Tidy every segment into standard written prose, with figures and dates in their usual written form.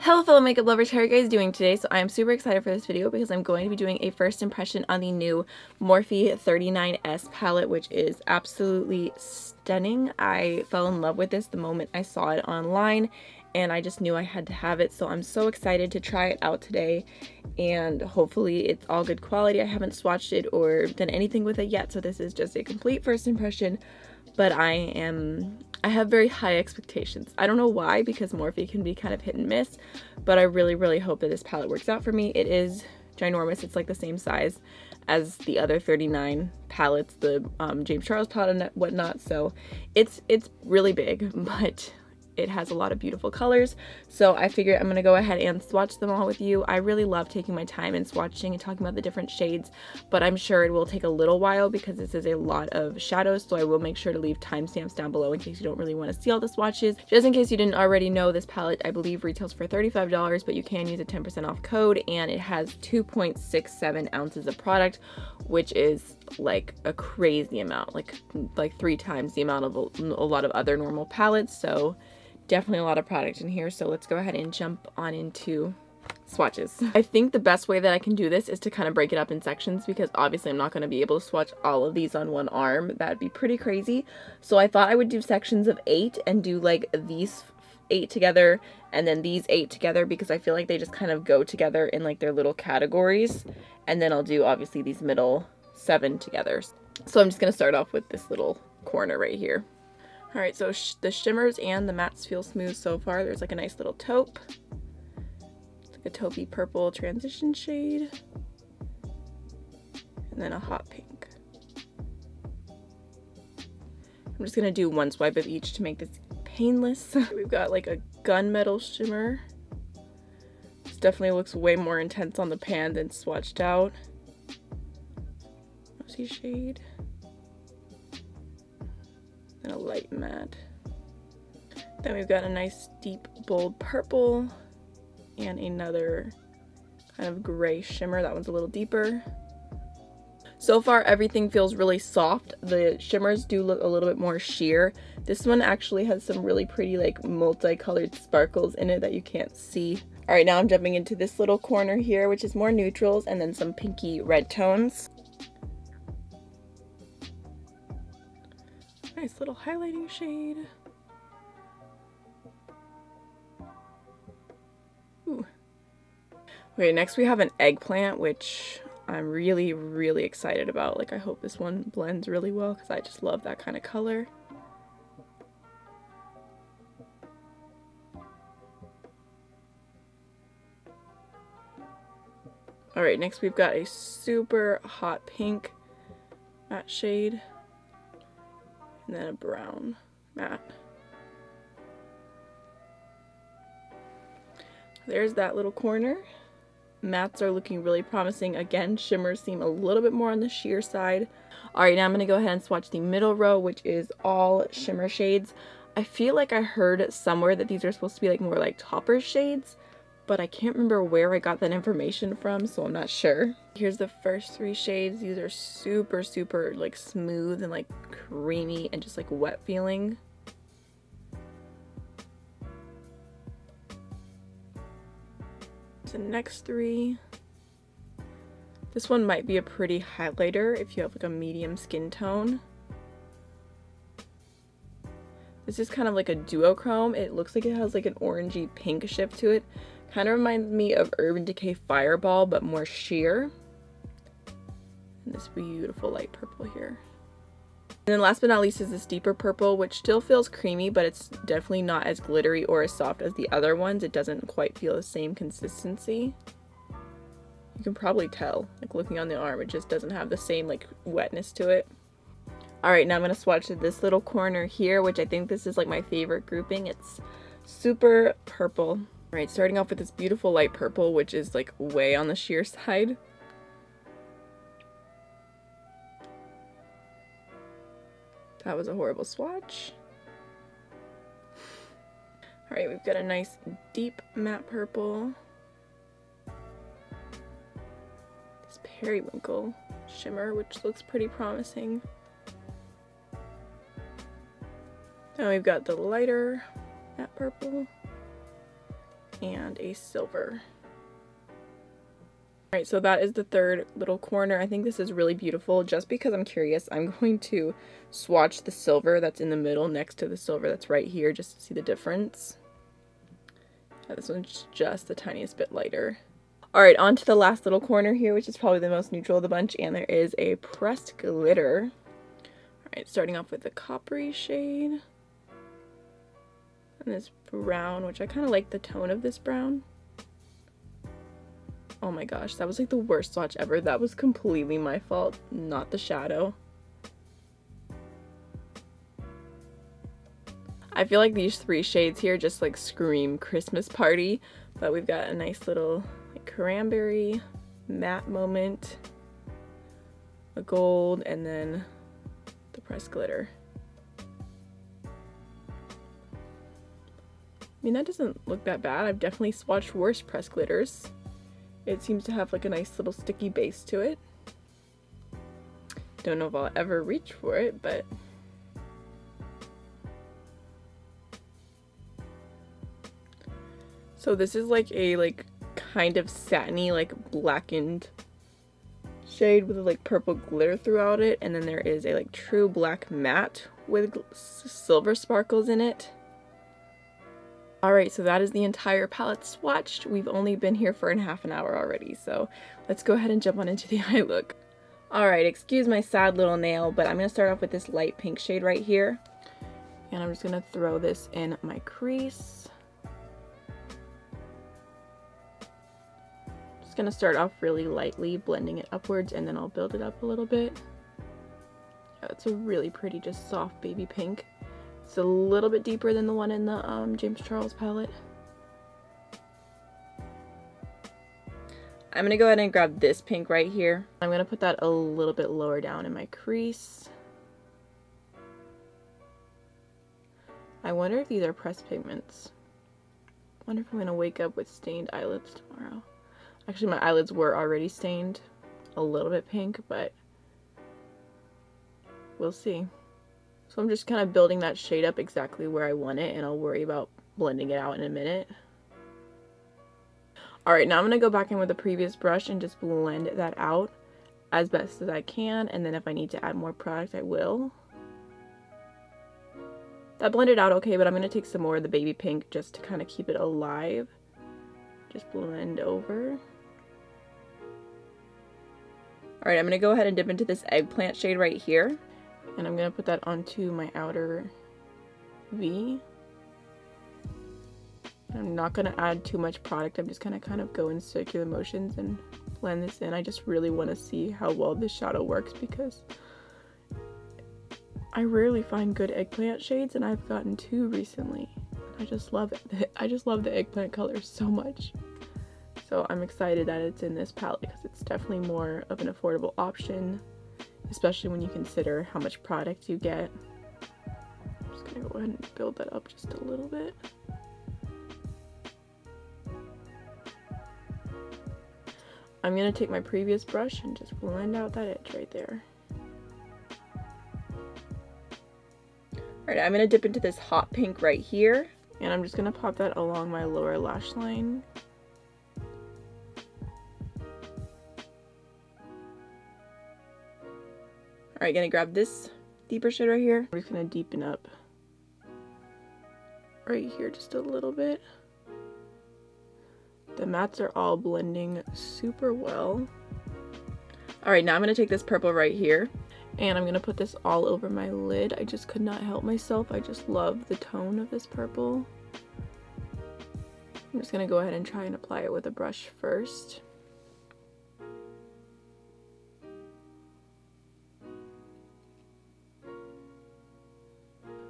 Hello fellow makeup lovers, how are you guys doing today? So I am super excited for this video because I'm going to be doing a first impression on the new Morphe 39S palette, which is absolutely stunning. I fell in love with this the moment I saw it online and I just knew I had to have it. So I'm so excited to try it out today and hopefully it's all good quality. I haven't swatched it or done anything with it yet, so this is just a complete first impression, but I have very high expectations. I don't know why, because Morphe can be kind of hit and miss, but I really hope that this palette works out for me. It is ginormous. It's like the same size as the other 39 palettes, the James Charles palette and whatnot, so it's really big, but it has a lot of beautiful colors. So I figured I'm gonna go ahead and swatch them all with you. I really love taking my time and swatching and talking about the different shades, but I'm sure it will take a little while because this is a lot of shadows, so I will make sure to leave timestamps down below in case you don't really want to see all the swatches. Just in case you didn't already know, this palette I believe retails for $35, but you can use a 10% off code, and it has 2.67 ounces of product, which is like a crazy amount, like 3 times the amount of a lot of other normal palettes. So definitely a lot of product in here, so let's go ahead and jump on into swatches. I think the best way that I can do this is to kind of break it up in sections, because obviously I'm not going to be able to swatch all of these on one arm. That'd be pretty crazy. So I thought I would do sections of 8 and do like these 8 together and then these 8 together, because I feel like they just kind of go together in like their little categories, and then I'll do obviously these middle 7 together. So I'm just going to start off with this little corner right here. Alright, so the shimmers and the mattes feel smooth so far. There's like a nice little taupe. It's like a taupey purple transition shade. And then a hot pink. I'm just going to do one swipe of each to make this painless. We've got like a gunmetal shimmer. This definitely looks way more intense on the pan than swatched out. Rosy shade. And a light matte. Then we've got a nice deep bold purple and another kind of gray shimmer. That one's a little deeper. So far everything feels really soft. The shimmers do look a little bit more sheer. This one actually has some really pretty like multicolored sparkles in it that you can't see. Alright, now I'm jumping into this little corner here, which is more neutrals and then some pinky red tones. Nice little highlighting shade. Ooh. Okay, next we have an eggplant, which I'm really excited about. Like, I hope this one blends really well because I just love that kind of color. Alright, next we've got a super hot pink matte shade. And then a brown matte. There's that little corner. Mattes are looking really promising. Again, shimmers seem a little bit more on the sheer side. Alright, now I'm going to go ahead and swatch the middle row, which is all shimmer shades. I feel like I heard somewhere that these are supposed to be like more like topper shades, but I can't remember where I got that information from, so I'm not sure. Here's the first 3 shades. These are super like smooth and like creamy and just like wet feeling. The next 3. This one might be a pretty highlighter if you have like a medium skin tone. This is kind of like a duochrome. It looks like it has like an orangey pink shift to it. Kind of reminds me of Urban Decay Fireball, but more sheer. And this beautiful light purple here. And then last but not least is this deeper purple, which still feels creamy, but it's definitely not as glittery or as soft as the other ones. It doesn't quite feel the same consistency. You can probably tell, like looking on the arm, it just doesn't have the same like wetness to it. Alright, now I'm going to swatch this little corner here, which I think this is like my favorite grouping. It's super purple. Alright, starting off with this beautiful light purple, which is like way on the sheer side. That was a horrible swatch. Alright, we've got a nice deep matte purple. This periwinkle shimmer, which looks pretty promising. Then we've got the lighter matte purple. and a silver. Alright, so that is the third little corner. I think this is really beautiful. Just because I'm curious, I'm going to swatch the silver that's in the middle next to the silver that's right here just to see the difference. Yeah, this one's just the tiniest bit lighter. Alright, on to the last little corner here, which is probably the most neutral of the bunch, and there is a pressed glitter. Alright, starting off with the coppery shade. And this brown, which I kind of like the tone of this brown. Oh my gosh, that was like the worst swatch ever. That was completely my fault, not the shadow. I feel like these three shades here just like scream Christmas party, but we've got a nice little like cranberry matte moment, a gold, and then the pressed glitter. I mean, that doesn't look that bad. I've definitely swatched worse pressed glitters. It seems to have like a nice little sticky base to it. Don't know if I'll ever reach for it, but so this is like a kind of satiny, like blackened shade with like purple glitter throughout it, and then there is a like true black matte with silver sparkles in it. Alright, so that is the entire palette swatched. We've only been here for half an hour already, so let's go ahead and jump on into the eye look. Alright, excuse my sad little nail, but I'm going to start off with this light pink shade right here. And I'm just going to throw this in my crease. Just going to start off really lightly, blending it upwards, and then I'll build it up a little bit. Yeah, it's a really pretty, just soft baby pink. It's a little bit deeper than the one in the James Charles palette. I'm going to go ahead and grab this pink right here. I'm going to put that a little bit lower down in my crease. I wonder if these are pressed pigments. I wonder if I'm going to wake up with stained eyelids tomorrow. Actually, my eyelids were already stained a little bit pink, but we'll see. So I'm just kind of building that shade up exactly where I want it, and I'll worry about blending it out in a minute. Alright, now I'm going to go back in with the previous brush and just blend that out as best as I can, and then if I need to add more product, I will. That blended out okay, but I'm going to take some more of the baby pink just to kind of keep it alive. Just blend over. Alright, I'm going to go ahead and dip into this eggplant shade right here. And I'm going to put that onto my outer V. I'm not going to add too much product. I'm just going to kind of go in circular motions and blend this in. I just really want to see how well this shadow works because I rarely find good eggplant shades, and I've gotten two recently. I just love it. I just love the eggplant color so much. So I'm excited that it's in this palette because it's definitely more of an affordable option, especially when you consider how much product you get. I'm just gonna go ahead and build that up just a little bit. I'm gonna take my previous brush and just blend out that edge right there. Alright, I'm gonna dip into this hot pink right here, and I'm just gonna pop that along my lower lash line. Alright, gonna grab this deeper shade right here. We're just gonna deepen up right here just a little bit. The mattes are all blending super well. Alright, now I'm gonna take this purple right here, and I'm gonna put this all over my lid. I just could not help myself. I just love the tone of this purple. I'm just gonna go ahead and try and apply it with a brush first.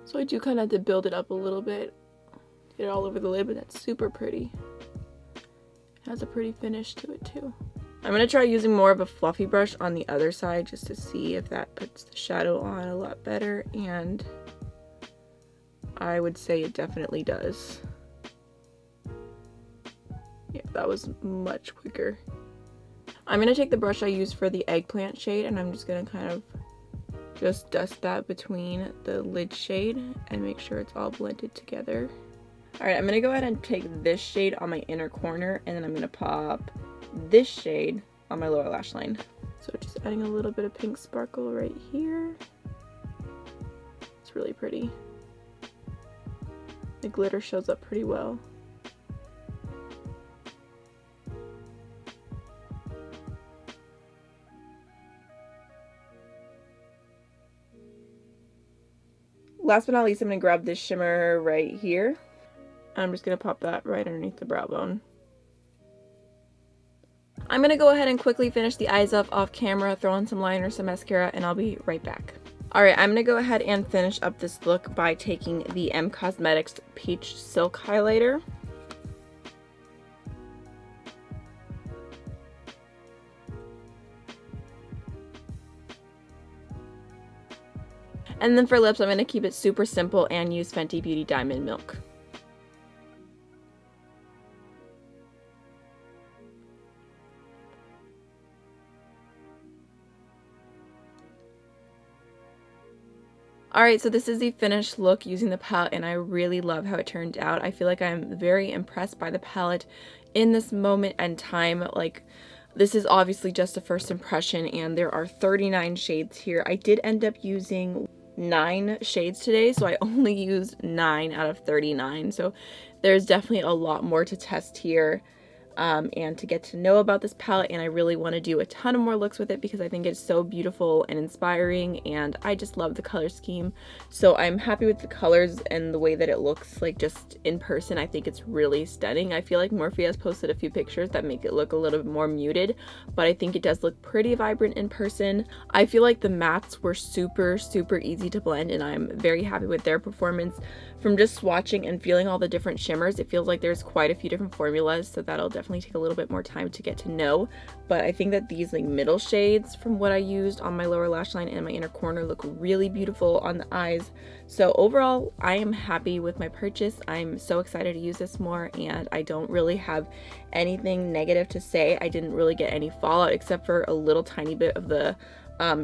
So I do kind of have to build it up a little bit, get it all over the lid, but that's super pretty. It has a pretty finish to it too. I'm going to try using more of a fluffy brush on the other side just to see if that puts the shadow on a lot better, and I would say it definitely does. Yeah, that was much quicker. I'm going to take the brush I used for the eggplant shade, and I'm just going to kind of just dust that between the lid shade and make sure it's all blended together. Alright, I'm going to go ahead and take this shade on my inner corner, and then I'm going to pop this shade on my lower lash line. So just adding a little bit of pink sparkle right here. It's really pretty. The glitter shows up pretty well. Last but not least, I'm going to grab this shimmer right here. I'm just going to pop that right underneath the brow bone. I'm going to go ahead and quickly finish the eyes up off camera, throw on some liner, some mascara, and I'll be right back. Alright, I'm going to go ahead and finish up this look by taking the M Cosmetics Peach Silk Highlighter. And then for lips, I'm going to keep it super simple and use Fenty Beauty Diamond Milk. Alright, so this is the finished look using the palette, and I really love how it turned out. I feel like I'm very impressed by the palette in this moment and time. Like, this is obviously just a first impression, and there are 39 shades here. I did end up using 9 shades today, so I only used 9 out of 39. So there's definitely a lot more to test here. And to get to know about this palette, and I really want to do a ton of more looks with it because I think it's so beautiful and inspiring, and I just love the color scheme. So I'm happy with the colors and the way that it looks like just in person. I think it's really stunning. I feel like Morphe has posted a few pictures that make it look a little bit more muted, but I think it does look pretty vibrant in person. I feel like the mattes were super easy to blend, and I'm very happy with their performance. From just swatching and feeling all the different shimmers, it feels like there's quite a few different formulas, so that'll definitely take a little bit more time to get to know. But I think that these like middle shades from what I used on my lower lash line and my inner corner look really beautiful on the eyes. So overall, I am happy with my purchase. I'm so excited to use this more, and I don't really have anything negative to say. I didn't really get any fallout except for a little tiny bit of the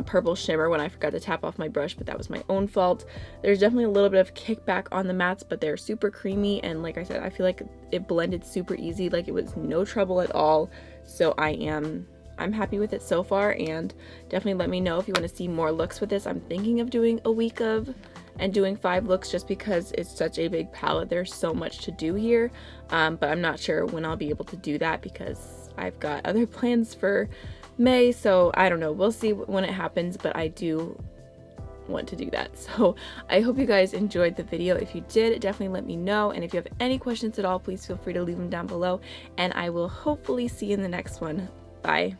purple shimmer when I forgot to tap off my brush, but that was my own fault. There's definitely a little bit of kickback on the mattes, but they're super creamy, and like I said, I feel like it blended super easy, like it was no trouble at all. So I'm happy with it so far, and definitely let me know if you want to see more looks with this. I'm thinking of doing a week of and doing 5 looks just because it's such a big palette. There's so much to do here, but I'm not sure when I'll be able to do that because I've got other plans for May, so I don't know. We'll see when it happens, but I do want to do that. So I hope you guys enjoyed the video. If you did, definitely let me know, and if you have any questions at all, please feel free to leave them down below, and I will hopefully see you in the next one. Bye.